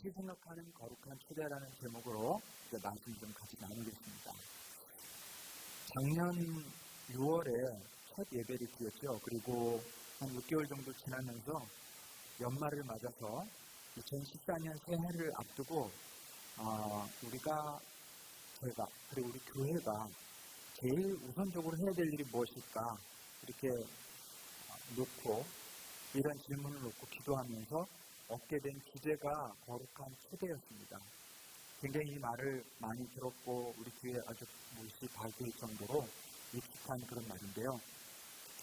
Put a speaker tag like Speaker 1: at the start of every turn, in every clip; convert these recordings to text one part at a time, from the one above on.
Speaker 1: 같이 생각하는 거룩한 초대라는 제목으로 이제 말씀 좀 같이 나누겠습니다. 작년 6월에 첫 예배를 드렸죠. 그리고 한 6개월 정도 지나면서 연말을 맞아서 2014년 새해를 앞두고 제가 그리고 우리 교회가 제일 우선적으로 해야 될 일이 무엇일까 이렇게 놓고 이런 질문을 놓고 기도하면서 얻게 된 주제가 거룩한 초대였습니다. 굉장히 이 말을 많이 들었고 우리 교회에 아주 무시 밝을 정도로 익숙한 그런 말인데요.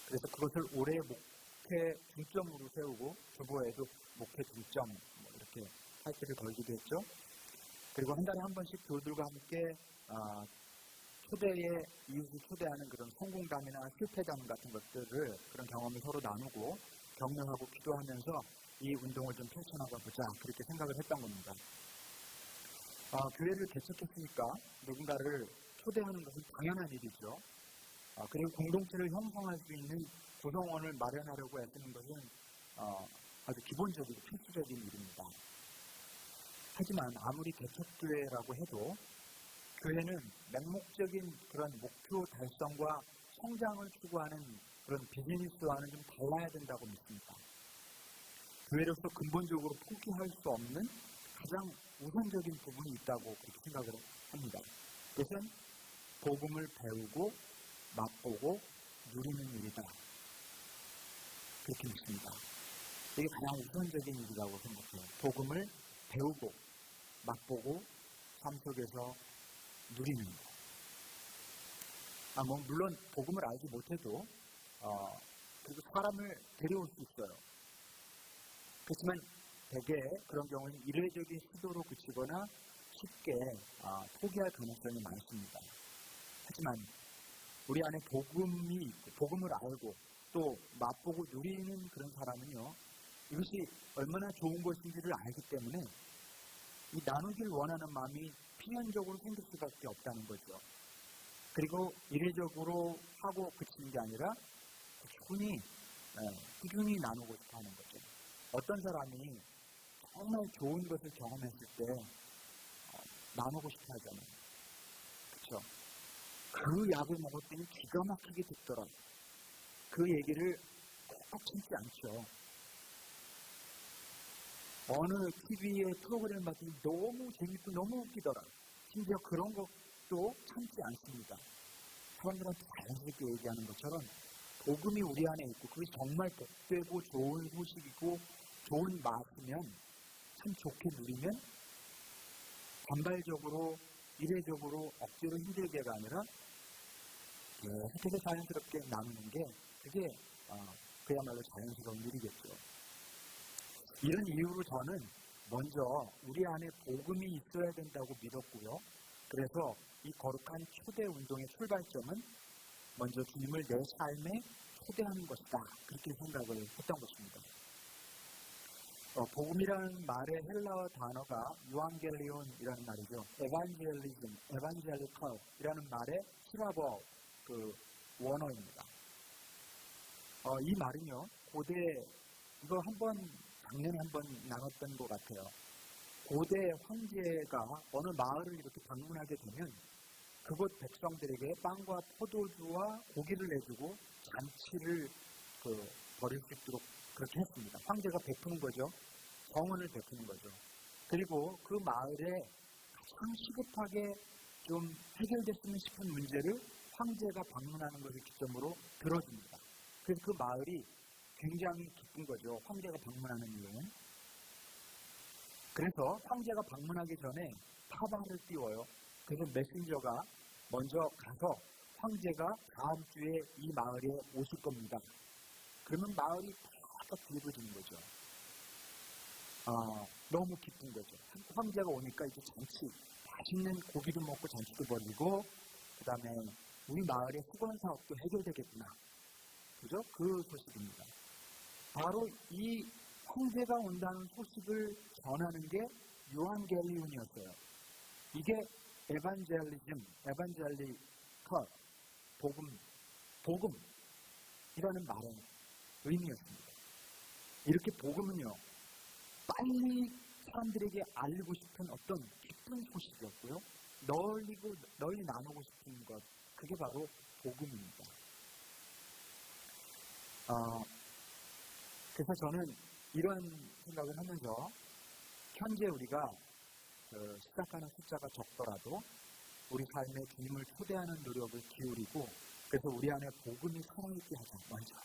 Speaker 1: 그래서 그것을 올해 목회 중점으로 세우고 주보에도 목회 중점 이렇게 타이틀을 걸기도 했죠. 그리고 한 달에 한 번씩 교우들과 함께 초대의 이웃을 초대하는 그런 성공담이나 실패담 같은 것들을 그런 경험을 서로 나누고 격려하고 기도하면서 이 운동을 좀 펼쳐나가 보자 그렇게 생각을 했던 겁니다. 교회를 개척했으니까 누군가를 초대하는 것은 당연한 일이죠. 그리고 공동체를 형성할 수 있는 구성원을 마련하려고 애쓰는 것은 아주 기본적이고 필수적인 일입니다. 하지만 아무리 개척교회라고 해도 교회는 맹목적인 그런 목표 달성과 성장을 추구하는 그런 비즈니스와는 좀 달라야 된다고 믿습니다. 교회로서 근본적으로 포기할 수 없는 가장 우선적인 부분이 있다고 그렇게 생각을 합니다. 그것은 복음을 배우고 맛보고 누리는 일이다. 그렇게 믿습니다. 이게 가장 우선적인 일이라고 생각해요. 복음을 배우고 맛보고 삶 속에서 누리는 것. 물론 복음을 알지 못해도 그리고 사람을 데려올 수 있어요. 그렇지만 대개 그런 경우는 이례적인 시도로 그치거나 쉽게 포기할 가능성이 많습니다. 하지만 우리 안에 복음이 있고 복음을 알고 또 맛보고 누리는 그런 사람은요. 이것이 얼마나 좋은 것인지를 알기 때문에 이 나누길 원하는 마음이 필연적으로 생길 수밖에 없다는 거죠. 그리고 이례적으로 하고 그치는 게 아니라 꾸준히 나누고 싶어 하는 거죠. 어떤 사람이 정말 좋은 것을 경험했을 때 나누고 싶어 하잖아요. 그렇죠? 그 약을 먹었더니 기가 막히게 됐더라. 그 얘기를 꼭 참지 않죠. 어느 TV의 프로그램 봤더니 너무 재밌고 너무 웃기더라. 심지어 그런 것도 참지 않습니다. 사람들한테 자연스럽게 얘기하는 것처럼 복음이 우리 안에 있고 그게 정말 복되고 좋은 소식이고 좋은 맛이면 참 좋게 누리면 반발적으로 이례적으로 억지로 힘들게가 아니라 계속해서 자연스럽게 나누는 게 그게 그야말로 자연스러운 일이겠죠. 이런 이유로 저는 먼저 우리 안에 복음이 있어야 된다고 믿었고요. 그래서 이 거룩한 초대 운동의 출발점은 먼저 주님을 내 삶에 초대하는 것이다. 그렇게 생각을 했던 것입니다. 복음이라는 말의 헬라어 단어가 유앙겔리온이라는 말이죠. 에반젤리즘, 에반젤리컬이라는 말의 히라버 원어입니다. 이 말은요. 고대 이거 작년에 한번 나눴던 것 같아요. 고대 황제가 어느 마을을 이렇게 방문하게 되면 그곳 백성들에게 빵과 포도주와 고기를 내주고 잔치를 벌일 수 있도록 그렇게 했습니다. 황제가 베푸는 거죠. 정원을 베푸는 거죠. 그리고 그 마을에 가장 시급하게 좀 해결됐으면 싶은 문제를 황제가 방문하는 것을 기점으로 들어줍니다. 그래서 그 마을이 굉장히 기쁜 거죠. 황제가 방문하는 이유는. 그래서 황제가 방문하기 전에 타발을 띄워요. 그래서 메신저가 먼저 가서 황제가 다음 주에 이 마을에 오실 겁니다. 그러면 마을이 다 뒤집어지는 거죠. 너무 기쁜 거죠. 황제가 오니까 이제 잔치, 맛있는 고기도 먹고 잔치도 벌이고 그 다음에 우리 마을의 수건 사업도 해결되겠구나. 그죠? 그 소식입니다. 바로 이 황제가 온다는 소식을 전하는 게 유앙겔리온이었어요. 이게 에반젤리컬, 복음이라는 말의 의미였습니다. 이렇게 복음은요, 빨리 사람들에게 알리고 싶은 어떤 기쁜 소식이었고요. 널리 나누고 싶은 것, 그게 바로 복음입니다. 그래서 저는 이런 생각을 하면서 현재 우리가 시작하는 숫자가 적더라도 우리 삶에 주님을 초대하는 노력을 기울이고, 그래서 우리 안에 복음이 살아있게 하자, 먼저.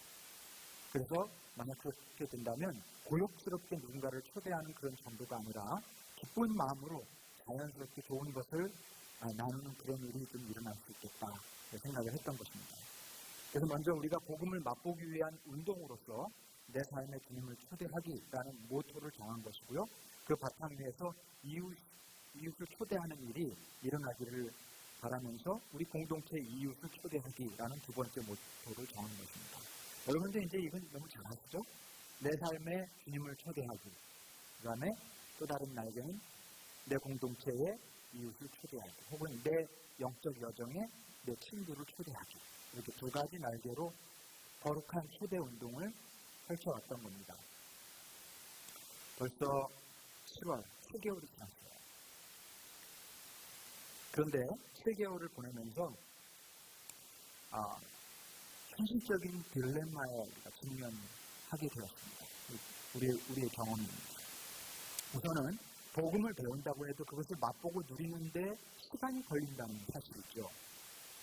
Speaker 1: 그래서 만약 그렇게 된다면 고역스럽게 누군가를 초대하는 그런 정도가 아니라 기쁜 마음으로 자연스럽게 좋은 것을 나누는 그런 일이 좀 일어날 수 있겠다 생각을 했던 것입니다. 그래서 먼저 우리가 복음을 맛보기 위한 운동으로서 내 삶에 주님을 초대하기라는 모토를 정한 것이고요. 그 바탕 위에서 이웃을 초대하는 일이 일어나기를 바라면서 우리 공동체 이웃을 초대하기라는 두 번째 모토를 정한 것입니다. 여러분들 이제 이건 너무 잘 아시죠? 내 삶에 주님을 초대하기, 그 다음에 또 다른 날개는 내 공동체에 이웃을 초대하기, 혹은 내 영적 여정에 내 친구를 초대하기, 이렇게 두 가지 날개로 거룩한 초대 운동을 펼쳐왔던 겁니다. 벌써 7월, 7개월이 지났어요. 그런데 7개월을 보내면서 현실적인 딜레마에 우리가 직면하게 되었습니다. 우리의 경험입니다. 우선은 복음을 배운다고 해도 그것을 맛보고 누리는데 시간이 걸린다는 사실이죠.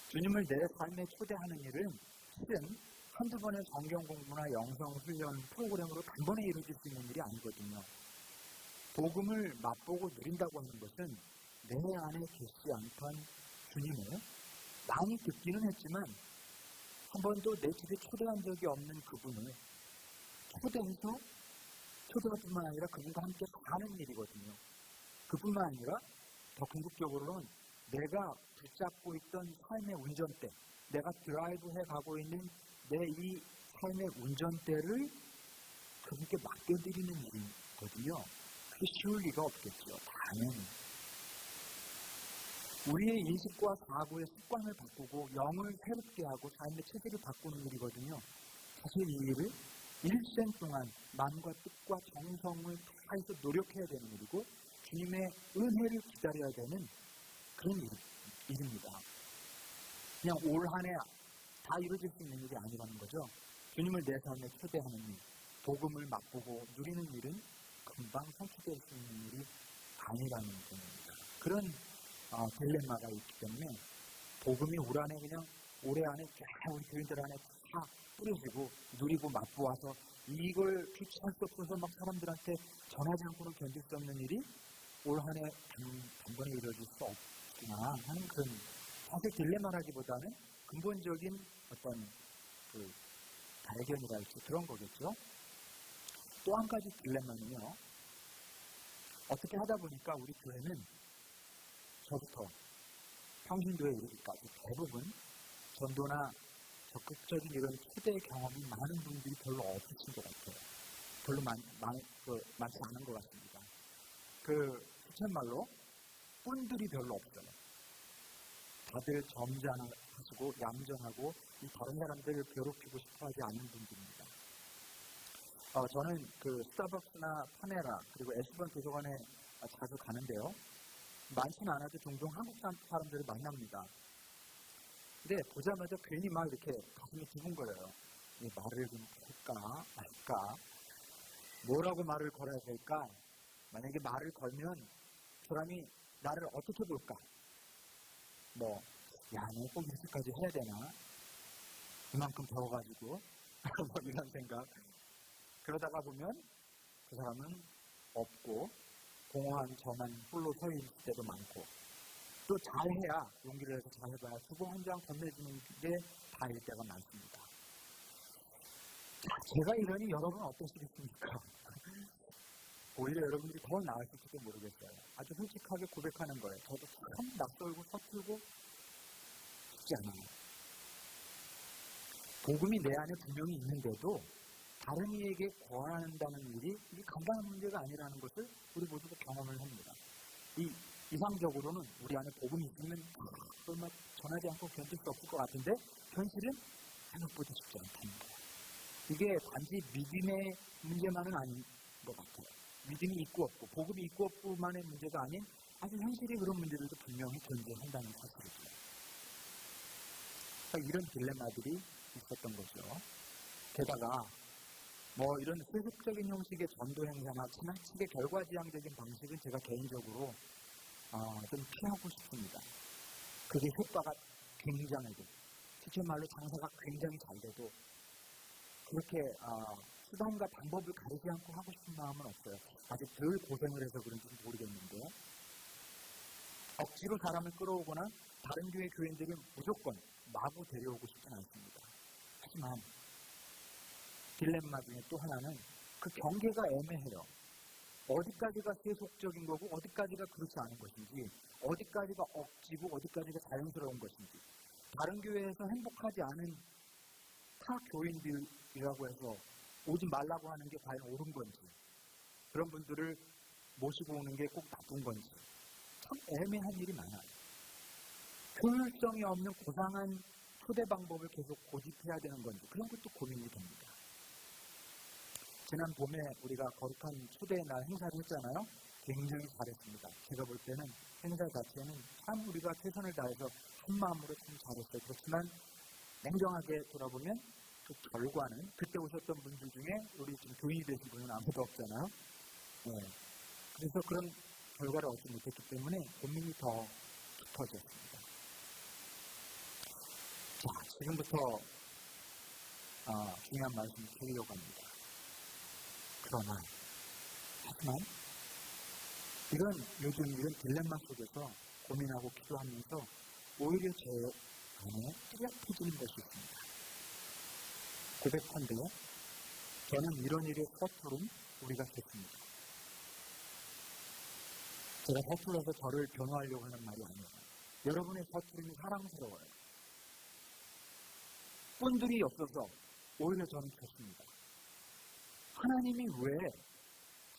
Speaker 1: 주님을 내 삶에 초대하는 일은 실은 한두 번의 성경 공부나 영성 훈련 프로그램으로 단번에 이루어질 수 있는 일이 아니거든요. 복음을 맛보고 누린다고 하는 것은 내 안에 계시지 않던 주님을 많이 듣기는 했지만 한 번도 내 집에 초대한 적이 없는 그분을 초대해서 초대할 뿐만 아니라 그분과 함께 사는 일이거든요. 그뿐만 아니라 더 궁극적으로는 내가 붙잡고 있던 삶의 운전대, 내가 드라이브해 가고 있는 내 이 삶의 운전대를 그분께 맡겨드리는 일이거든요. 그게 쉬울 리가 없겠죠. 당연히. 우리의 인식과 사고의 습관을 바꾸고 영을 새롭게 하고 삶의 체질을 바꾸는 일이거든요. 사실 이 일을 일생 동안 마음과 뜻과 정성을 다해서 노력해야 되는 일이고 주님의 은혜를 기다려야 되는 그런 일입니다. 그냥 올 한 해 다 이루어질 수 있는 일이 아니라는 거죠. 주님을 내 삶에 초대하는 일, 복음을 맛보고 누리는 일은 금방 성취될 수 있는 일이 아니라는 겁니다. 그런 딜레마가 있기 때문에 복음이 올 한해 그냥 올해 안에 쫙 우리 교인들 안에 다 뿌려지고 누리고 맛보아서 이걸 주체할 수 없어서 막 사람들한테 전하지 않고는 견딜 수 없는 일이 올 한해 단번에 이루어질 수 없구나 하는 그런 사실 딜레마라기보다는 근본적인 어떤 발견이랄지 그런 거겠죠. 또 한 가지 딜레마는요. 어떻게 하다 보니까 우리 교회는 저부터 평신도에 이르기까지 대부분 전도나 적극적인 이런 초대 경험이 많은 분들이 별로 없으신 것 같아요. 별로 많지 않은 것 같습니다. 부천말로 꾼들이 별로 없어요. 다들 점잖하시고 얌전하고 이 다른 사람들을 괴롭히고 싶어하지 않는 분들입니다. 저는 스타벅스나 파네라 그리고 에스번 도서관에 자주 가는데요. 많지는 않아도 종종 한국 사람들을 만납니다. 근데 보자마자 괜히 막 이렇게 가슴이 두근거려요. 말을 좀 할까 말까, 뭐라고 말을 걸어야 될까, 만약에 말을 걸면 사람이 나를 어떻게 볼까, 너 꼭 이렇게까지 해야 되나, 그만큼 배워가지고 이런 생각. 그러다가 보면 그 사람은 없고 공허한 저만 홀로 서 있을 때도 많고, 또 잘해야, 용기를 내서 잘해봐야 수고 한 장 건네주는 게 다일 때가 많습니다. 제가 이러니 여러분 어떠시겠습니까? 오히려 여러분들이 더 나으실지도 모르겠어요. 아주 솔직하게 고백하는 거예요. 저도 참 낯설고 서툴고 쉽지 않아요. 복음이 내 안에 분명히 있는데도 다른 이에게 권한다는 일이 이게 간단한 문제가 아니라는 것을 우리 모두가 경험을 합니다. 이상적으로는 우리 안에 복음이 있으면 얼마 전하지 않고 견딜 수 없을 것 같은데 현실은 생각보다 쉽지 않다는 거예요. 이게 단지 믿음의 문제만은 아닌 것 같아요. 믿음이 있고 없고, 복음이 있고 없고만의 문제가 아닌 아주 현실이 그런 문제들도 분명히 존재한다는 사실이죠. 그러니까 이런 딜레마들이 있었던 거죠. 게다가 이런 세속적인 형식의 전도 행사나 지나치게 결과지향적인 방식은 제가 개인적으로 좀 피하고 싶습니다. 그게 효과가 굉장하고, 실제 말로 장사가 굉장히 잘 돼도 그렇게 수단과 방법을 가리지 않고 하고 싶은 마음은 없어요. 아직 덜 고생을 해서 그런지 모르겠는데, 억지로 사람을 끌어오거나 다른 교회 교인들을 무조건 마구 데려오고 싶진 않습니다. 하지만 딜레마 중에 또 하나는 그 경계가 애매해요. 어디까지가 세속적인 거고 어디까지가 그렇지 않은 것인지, 어디까지가 억지고 어디까지가 자연스러운 것인지, 다른 교회에서 행복하지 않은 타 교인들이라고 해서 오지 말라고 하는 게 과연 옳은 건지, 그런 분들을 모시고 오는 게 꼭 나쁜 건지, 참 애매한 일이 많아요. 효율성이 없는 고상한 초대 방법을 계속 고집해야 되는 건지, 그런 것도 고민이 됩니다. 지난 봄에 우리가 거룩한 초대의 날 행사를 했잖아요. 굉장히 잘했습니다. 제가 볼 때는 행사 자체는 참 우리가 최선을 다해서 한 마음으로 참 잘했어요. 그렇지만 냉정하게 돌아보면 그 결과는, 그때 오셨던 분들 중에 우리 지금 교인이 되신 분은 아무도 없잖아요. 그래서 그런 결과를 얻지 못했기 때문에 고민이 더 깊어졌습니다. 자, 지금부터 중요한 말씀을 드리려고 합니다. 그러나, 하지만 요즘 이런 딜레마 속에서 고민하고 기도하면서 오히려 제 안에 뚜렷해지는 것이 있습니다. 고백한데, 저는 이런 일에 서투른 우리가 됐습니다. 제가 서툴러서 저를 변호하려고 하는 말이 아니에요. 여러분의 서투름이 사랑스러워요. 꾼들이 없어서 오히려 저는 좋습니다. 하나님이 왜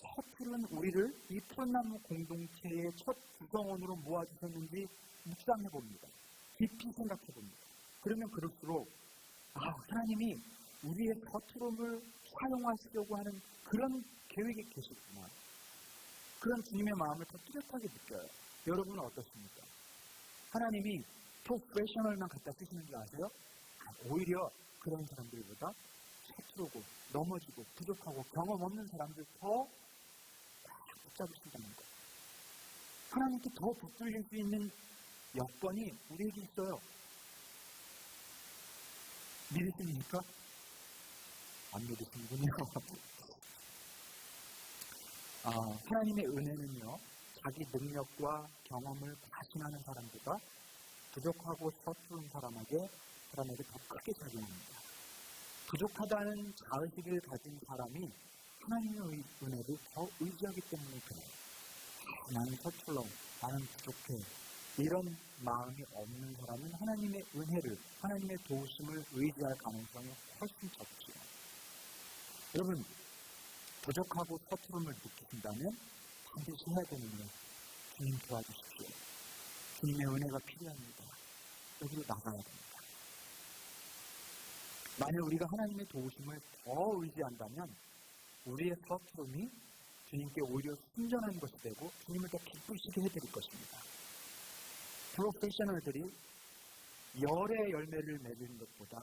Speaker 1: 서투른 우리를 이 푸른나무 공동체의 첫 구성원으로 모아주셨는지 묵상해봅니다. 깊이 생각해봅니다. 그러면 그럴수록 하나님이 우리의 서투름을 사용하시려고 하는 그런 계획이 계시구나, 그런 주님의 마음을 더 뚜렷하게 느껴요. 여러분은 어떻습니까? 하나님이 프로페셔널만 갖다 쓰시는 줄 아세요? 오히려 그런 사람들보다 서투르고 넘어지고 부족하고 경험 없는 사람들 더 붙잡으신다는 거. 하나님께 더 붙들릴 수 있는 여건이 우리에게 있어요. 믿으십니까? 안 믿으시는군요. 하나님의 은혜는요, 자기 능력과 경험을 과신하는 사람들과 부족하고 서투른 사람에게 더 크게 작용합니다. 부족하다는 자의식을 가진 사람이 하나님의 은혜를 더 의지하기 때문에 그래요. 나는 서툴러, 나는 부족해, 이런 마음이 없는 사람은 하나님의 은혜를, 하나님의 도우심을 의지할 가능성이 훨씬 적죠. 여러분, 부족하고 서투름을 느끼신다면 반드시 해야 되는 일, 주님 도와주십시오. 주님의 은혜가 필요합니다. 여기로 나가야 됩니다. 만약 우리가 하나님의 도우심을 더 의지한다면 우리의 서투름이 주님께 오히려 순전한 것이 되고 주님을 더 기쁘시게 해드릴 것입니다. 프로페셔널들이 열의 열매를 맺는 것보다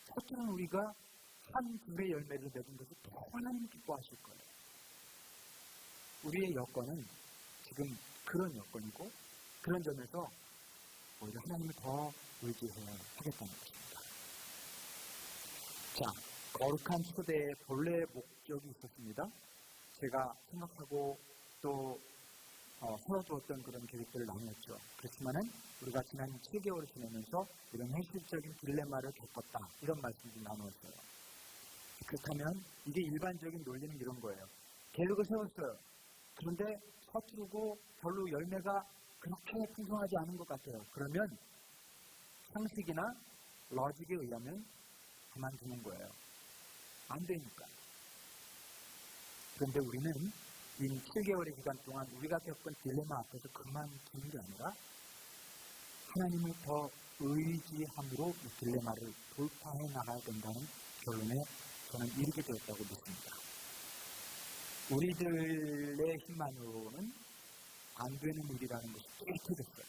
Speaker 1: 서투른 우리가 한 둘의 열매를 맺은 것을 더 하나님 기뻐하실 거예요. 우리의 여건은 지금 그런 여건이고, 그런 점에서 오히려 하나님을 더 의지해야 하겠다는 것입니다. 자, 거룩한 초대의 본래의 목적이 있었습니다. 제가 생각하고 또 세워두었던 그런 계획들을 나누었죠. 그렇지만은 우리가 지난 7개월을 지내면서 이런 현실적인 딜레마를 겪었다, 이런 말씀을 나누었어요. 그렇다면 이게 일반적인 논리는 이런 거예요. 계획을 세웠어요. 그런데 서투르고 별로 열매가 그렇게 풍성하지 않은 것 같아요. 그러면 상식이나 로직에 의하면 그만두는 거예요. 안 되니까. 그런데 우리는 이 7개월의 기간 동안 우리가 겪은 딜레마 앞에서 그만두는 게 아니라 하나님을 더 의지함으로 이 딜레마를 돌파해 나가야 된다는 결론에 저는 이르게 되었다고 믿습니다. 우리들의 힘만으로는 안 되는 일이라는 것이 깨끗했어요.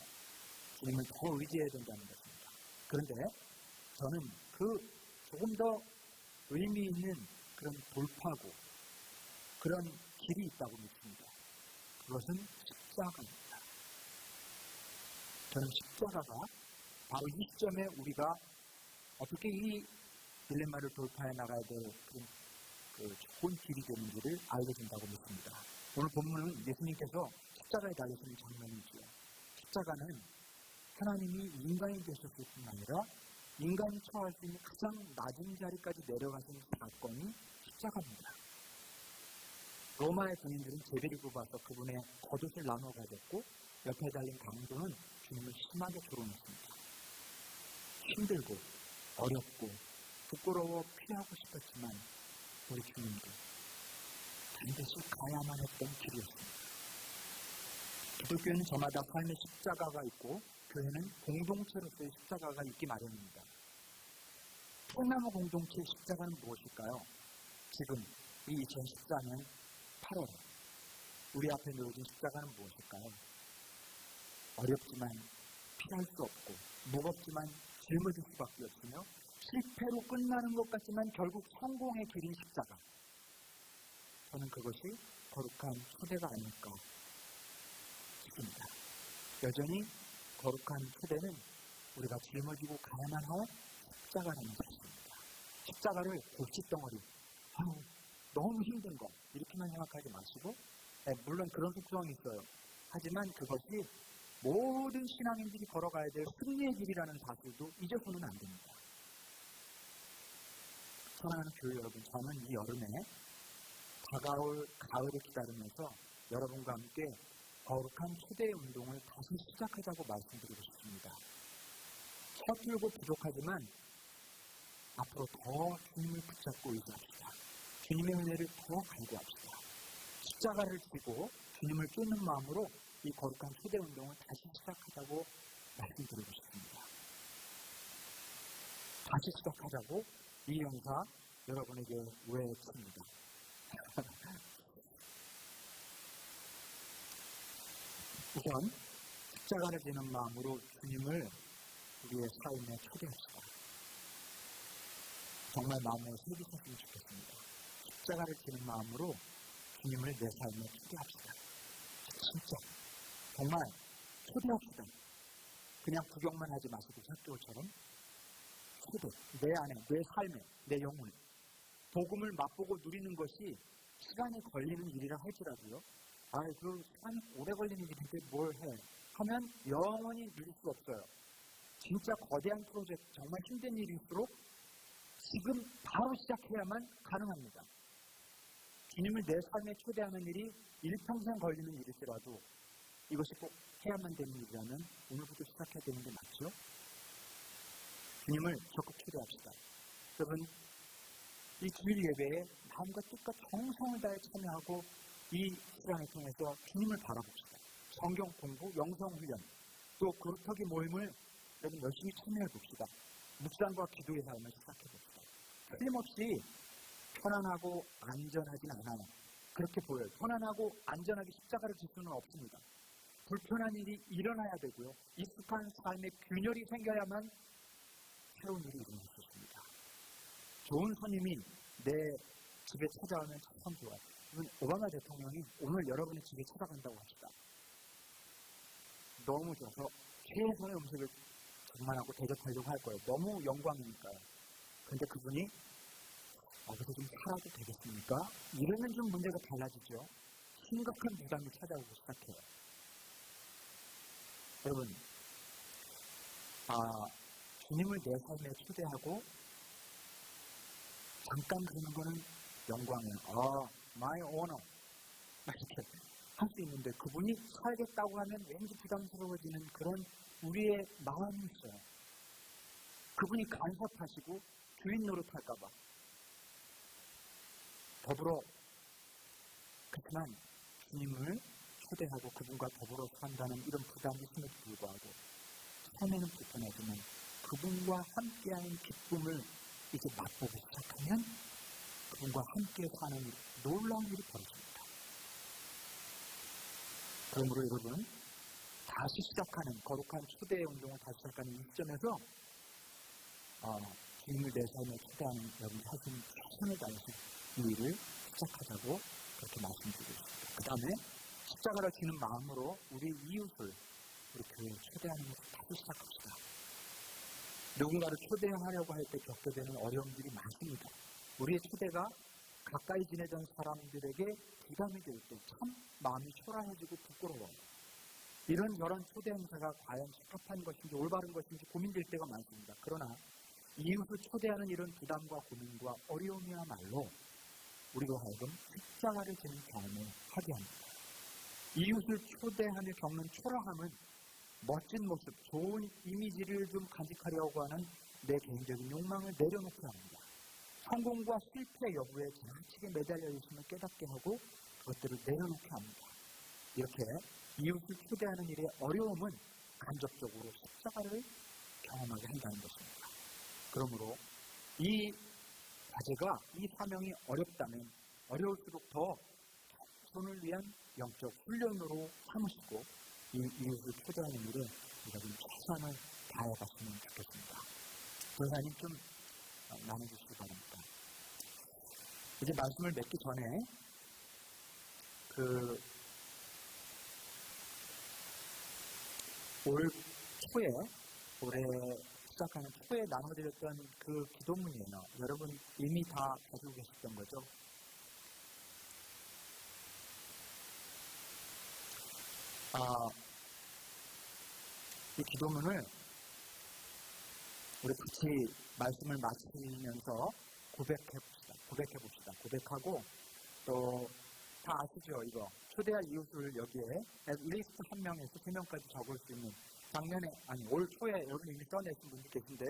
Speaker 1: 주님을 더 의지해야 된다는 것입니다. 그런데 저는 그 조금 더 의미 있는 그런 돌파구, 그런 길이 있다고 믿습니다. 그것은 십자가입니다. 저는 십자가가 바로 이 시점에 우리가 어떻게 이 딜레마를 돌파해 나가야 될 그 좋은 길이 되는지를 알게 된다고 믿습니다. 오늘 본문은 예수님께서 십자가에 달리시는 장면이지요. 십자가는 하나님이 인간이 되셨을 뿐 아니라 인간이 처할 수 있는 가장 낮은 자리까지 내려가신 사건이 십자가입니다. 로마의 군인들은 제비를 뽑아서 그분의 겉옷을 나눠 가졌고 옆에 달린 강도는 주님을 심하게 조롱했습니다. 힘들고 어렵고 부끄러워 피하고 싶었지만 우리 주님도 반드시 가야만 했던 길이었습니다. 기독교에는 저마다 삶의 십자가가 있고 교회는 공동체로서의 십자가가 있기 마련입니다. 통나무 공동체의 십자가는 무엇일까요? 지금 이 2014년 8월 우리 앞에 놓여진 십자가는 무엇일까요? 어렵지만 피할 수 없고 무겁지만 짊어질 수밖에 없으며 실패로 끝나는 것 같지만 결국 성공의 길인 십자가. 저는 그것이 거룩한 초대가 아닐까 싶습니다. 여전히 거룩한 초대는 우리가 짊어지고 가야만 할 십자가라는 것입니다. 십자가를 골칫덩어리, 너무 힘든 거 이렇게만 생각하지 마시고 물론 그런 속성이 있어요. 하지만 그것이 모든 신앙인들이 걸어가야 될 승리의 길이라는 사실도 잊어서는 안 됩니다. 사랑하는 교회 여러분, 저는 이 여름에 다가올 가을을 기다리면서 여러분과 함께 거룩한 초대 운동을 다시 시작하자고 말씀드리고 싶습니다. 서툴고 부족하지만 앞으로 더 주님을 붙잡고 의지합시다. 주님의 은혜를 더 갈구합시다. 십자가를 쥐고 주님을 쫓는 마음으로 이 거룩한 초대 운동을 다시 시작하자고 말씀드리고 싶습니다. 다시 시작하자고 이 영사 여러분에게 외칩니다. 우선 십자가를 지는 마음으로 주님을 우리의 삶에 초대합시다. 정말 마음에 새기셨으면 좋겠습니다. 십자가를 지는 마음으로 주님을 내 삶에 초대합시다. 진짜 정말 초대합시다. 그냥 구경만 하지 마시고 사도처럼 초대, 내 안에, 내 삶에, 내 영혼 복음을 맛보고 누리는 것이 시간이 걸리는 일이라 할지라도요. 그 시간이 오래 걸리는 일인데 뭘 해? 하면 영원히 누릴 수 없어요. 진짜 거대한 프로젝트, 정말 힘든 일일수록 지금 바로 시작해야만 가능합니다. 주님을 내 삶에 초대하는 일이 일평생 걸리는 일일지라도 이것이 꼭 해야만 되는 일이라면 오늘부터 시작해야 되는 게 맞죠? 주님을 적극 초대합시다. 여러분, 이 주일 예배에 마음과 뜻과 정성을 다해 참여하고 이 시간을 통해서 주님을 바라봅시다. 성경 공부, 영성 훈련, 또 그룹터기 모임을 여러분 열심히 참여해 봅시다. 묵상과 기도의 삶을 시작해 봅시다. 틀림없이 편안하고 안전하진 않아요. 그렇게 보여요. 편안하고 안전하게 십자가를 질 수는 없습니다. 불편한 일이 일어나야 되고요. 익숙한 삶의 균열이 생겨야만 새로운 일이 일어날 수 있습니다. 좋은 손님이 내 집에 찾아오면 참 좋아요. 오바마 대통령이 오늘 여러분의 집에 찾아간다고 합시다. 너무 좋아서 최선의 음식을 장만하고 대접하려고 할 거예요. 너무 영광이니까요. 근데 그분이 여기서 좀 살아도 되겠습니까? 이러면 좀 문제가 달라지죠. 심각한 부담이 찾아오기 시작해요. 여러분, 주님을 내 삶에 초대하고 잠깐 그러는 거는 영광이에요. my honor 이렇게 할 수 있는데 그분이 살겠다고 하면 왠지 부담스러워지는 그런 우리의 마음이 있어요. 그분이 간섭하시고 주인 노릇할까 봐. 더불어 그렇지만 주님을 초대하고 그분과 더불어 산다는 이런 부담이 있음에도 불구하고 처음에는 불편하지만 그분과 함께하는 기쁨을 이제 맛보기 시작하면 그분과 함께 사는 놀라운 일이 벌어집니다. 그러므로 여러분, 다시 시작하는 거룩한 초대 운동을 다시 시작하는 이 시점에서 주님을 내 삶에 초대하는 여러분 하신 최선을 다해서 이 일을 시작하자고 그렇게 말씀드리고 있습니다. 그 다음에 십자가를 지는 마음으로 우리 이웃을 우리 교회에 초대하는 것을 다시 시작합시다. 누군가를 초대하려고 할 때 겪게 되는 어려움들이 많습니다. 우리의 초대가 가까이 지내던 사람들에게 부담이 될 때 참 마음이 초라해지고 부끄러워요. 이런 여러 초대 행사가 과연 적합한 것인지 올바른 것인지 고민될 때가 많습니다. 그러나 이웃을 초대하는 이런 부담과 고민과 어려움이야말로 우리가 하여금 십자가를 지는 경험을 하게 합니다. 이웃을 초대하며 겪는 초라함은 멋진 모습, 좋은 이미지를 좀 간직하려고 하는 내 개인적인 욕망을 내려놓게 합니다. 성공과 실패 여부에 지나치게 매달려 있음을 깨닫게 하고 그것들을 내려놓게 합니다. 이렇게 이웃을 초대하는 일의 어려움은 간접적으로 십자가를 경험하게 한다는 것입니다. 그러므로 이 과제가, 이 사명이 어렵다면 어려울수록 더 손을 위한 영적 훈련으로 삼으시고 이 이웃을 초대하는 일에 우리가 좀 최선을 다해봤으면 좋겠습니다. 권사님 좀 나눠주시기 바랍니다. 이제 말씀을 맺기 전에 올 초에, 올해 시작하는 초에 나눠드렸던 그 기도문이에요. 여러분 이미 다 가지고 계셨던 거죠? 이 기도문을 우리 같이 말씀을 마치면서 고백해봅시다. 고백하고 또 다 아시죠? 이거 초대할 이웃을 여기에 at least 한 명에서 3명까지 적을 수 있는 올 초에 여러분 이미 써내신 분들 계신데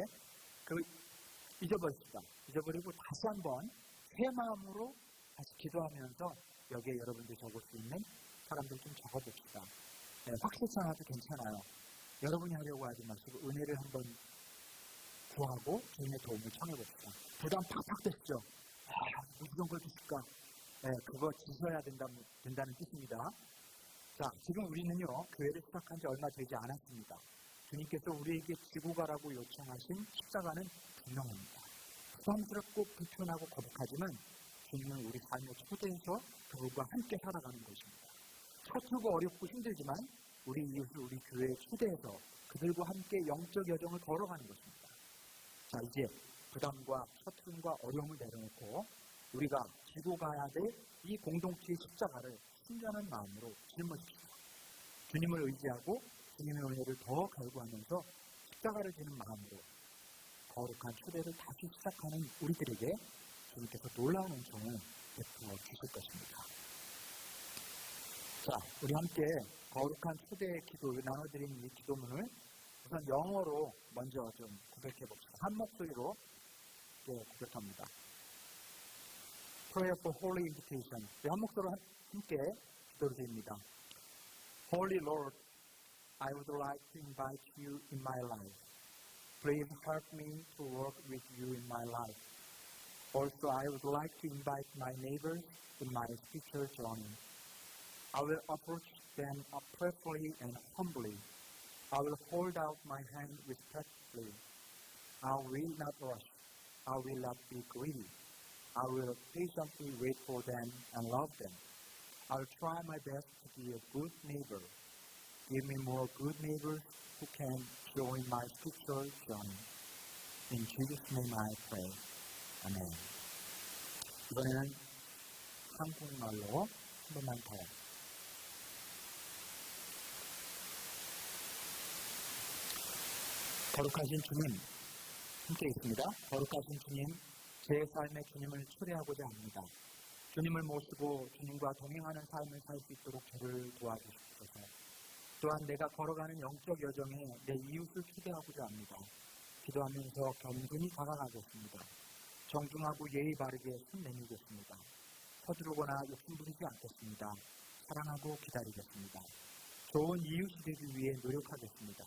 Speaker 1: 잊어버리고 다시 한번 새 마음으로 다시 기도하면서 여기에 여러분들이 적을 수 있는 사람들 좀 적어봅시다. 네, 확실치 않아도 괜찮아요. 여러분이 하려고 하지 마시고 은혜를 한번 구하고 주님의 도움을 청해봅시다. 부담 팍팍 됐죠? 무슨 걸 주실까? 네, 그거 지셔야 된다는 뜻입니다. 자, 지금 우리는요, 교회를 시작한 지 얼마 되지 않았습니다. 주님께서 우리에게 지고 가라고 요청하신 십자가는 분명합니다. 부담스럽고 불편하고 거북하지만 주님은 우리 삶에 초대해서 그분과 함께 살아가는 것입니다. 서투르고 어렵고 힘들지만 우리 이웃을 우리 교회에 초대해서 그들과 함께 영적 여정을 걸어가는 것입니다. 자, 이제 부담과 서투름과 어려움을 내려놓고 우리가 지고 가야 될 이 공동체의 십자가를 순전한 마음으로 짊어집시다. 주님을 의지하고 주님의 은혜를 더 갈구하면서 십자가를 지는 마음으로 거룩한 초대를 다시 시작하는 우리들에게 주님께서 놀라운 은총을 베풀어 주실 것입니다. 자, 우리 함께 거룩한 초대의 기도를 나눠드린 이 기도문을 우선 영어로 먼저 좀 고백해봅시다. 한 목소리로 고백합니다. Prayer for Holy Invitation. 한 목소리로 함께 기도를 드립니다. Holy Lord, I would like to invite you in my life. Please help me to work with you in my life. Also, I would like to invite my neighbors in my spiritual journey. I will approach them prayerfully and humbly. I will hold out my hand respectfully. I will not rush. I will not be greedy. I will patiently wait for them and love them. I will try my best to be a good neighbor. Give me more good neighbors who can join my spiritual journey. In Jesus' name I pray. 아멘. 이번에는 한국말로 한 번만 더. 거룩하신 주님, 함께 있습니다. 거룩하신 주님, 제 삶에 주님을 초대하고자 합니다. 주님을 모시고 주님과 동행하는 삶을 살 수 있도록 저를 도와주시옵소서. 또한 내가 걸어가는 영적 여정에 내 이웃을 초대하고자 합니다. 기도하면서 겸손히 다가가겠습니다. 정중하고 예의 바르게 손 내밀겠습니다. 서두르거나 욕심부리지 않겠습니다. 사랑하고 기다리겠습니다. 좋은 이웃이 되기 위해 노력하겠습니다.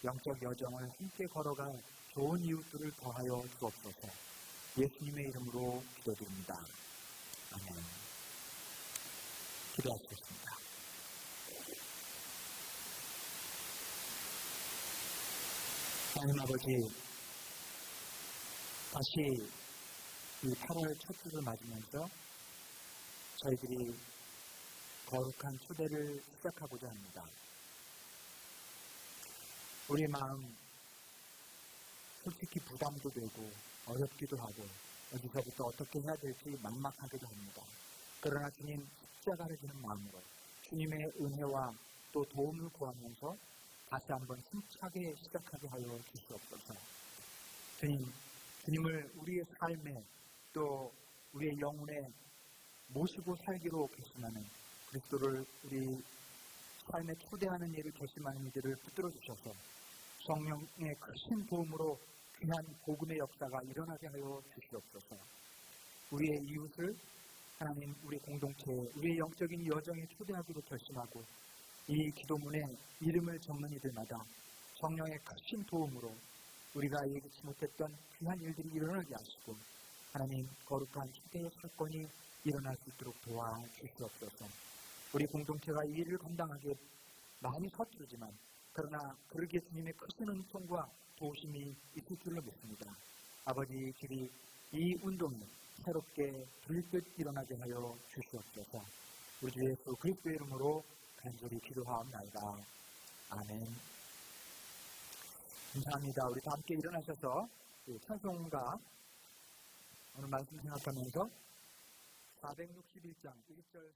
Speaker 1: 영적 여정을 함께 걸어갈 좋은 이웃들을 더하여 주옵소서. 예수님의 이름으로 기도드립니다. 아멘. 기도하시겠습니다. 하나님 아버지, 다시 이 8월 첫 주를 맞으면서 저희들이 거룩한 초대를 시작하고자 합니다. 우리 마음 솔직히 부담도 되고 어렵기도 하고 여기서부터 어떻게 해야 될지 막막하기도 합니다. 그러나 주님 십자가를 지는 마음으로 주님의 은혜와 또 도움을 구하면서 다시 한번 힘차게 시작하게 하여 주시옵소서. 주님을 우리의 삶에 또 우리의 영혼에 모시고 살기로 결심하는 그리스도를 우리 삶에 초대하는 일을 결심하는 이들을 붙들어 주셔서 성령의 크신 도움으로 귀한 복음의 역사가 일어나게 하여 주시옵소서. 우리의 이웃을 하나님 우리 공동체, 우리의 영적인 여정에 초대하기로 결심하고 이 기도문에 이름을 적는 이들마다 성령의 크신 도움으로 우리가 예기치 못했던 귀한 일들이 일어나게 하시고 하나님 거룩한 초대의 사건이 일어날 수 있도록 도와주시옵소서. 우리 공동체가 이 일을 감당하기에 많이 서투르지만 그러나 그러기에 주님의 크신 은총과 도우심이 있을 줄로 믿습니다. 아버지 길이 이 운동이 새롭게 불빛 일어나게 하여 주시옵소서. 우리 주 예수 그리스도의 이름으로 간절히 기도하옵나이다. 아멘. 감사합니다. 우리 다 함께 일어나셔서 찬송가 오늘 말씀 생각하면서 461장 1절